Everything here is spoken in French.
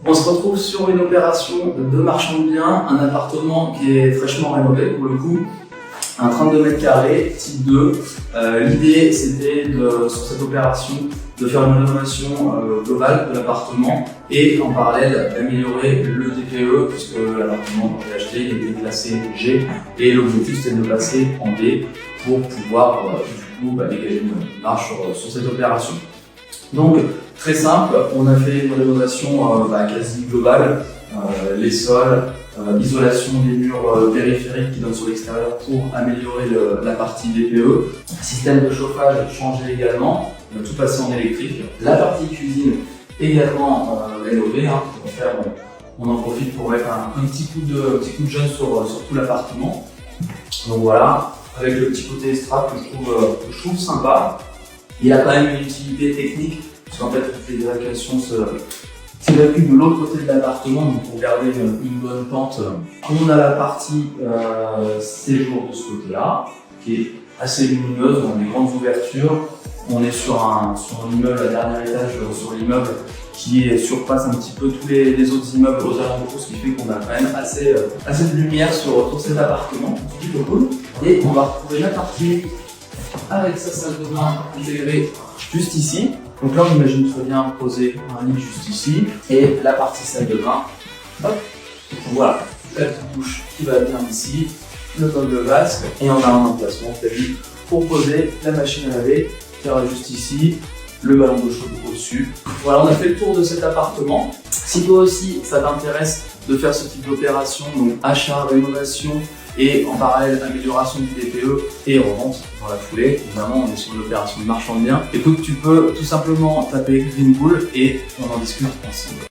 On se retrouve sur une opération de marchand de biens, un appartement qui est fraîchement rénové pour le coup, un 32 mètres carrés, type 2. L'idée c'était sur cette opération de faire une rénovation globale de l'appartement et en parallèle d'améliorer le DPE puisque l'appartement quand j'ai acheté il était classé G et l'objectif c'était de le passer en D pour pouvoir dégager une marge sur cette opération. Donc très simple, on a fait une rénovation quasi globale, les sols, isolation des murs périphériques qui donnent sur l'extérieur pour améliorer la partie DPE, système de chauffage changé également, on a tout passé en électrique, la partie cuisine également rénovée, on en profite pour mettre un petit coup de jeune sur tout l'appartement. Donc voilà, avec le petit côté estrade que je trouve sympa. Il a quand même une utilité technique, parce qu'en fait, toutes les évacuations s'évacuent de l'autre côté de l'appartement, donc pour garder une bonne pente. On a la partie séjour de ce côté-là, qui est assez lumineuse, on a des grandes ouvertures. On est sur un immeuble, à dernier étage sur l'immeuble, qui surpasse un petit peu tous les autres immeubles aux alentours, ce qui fait qu'on a quand même assez de lumière sur cet appartement, c'est plutôt cool. Et on va retrouver la partie avec sa salle de bain intégrée juste ici. Donc là on imagine très bien poser un lit juste ici et la partie salle de bain. Hop. Voilà, la petite douche qui va bien ici, le meuble vasque et on a un emplacement prévu pour poser la machine à laver qui sera juste ici, le ballon d'eau chaude au-dessus. Voilà, on a fait le tour de cet appartement. Si toi aussi ça t'intéresse de faire ce type d'opération, donc achat, rénovation et en parallèle amélioration du DPE et revente dans la foulée, évidemment on est sur une opération de marchand de biens, écoute, tu peux tout simplement taper Green Bull et on en discute ensemble.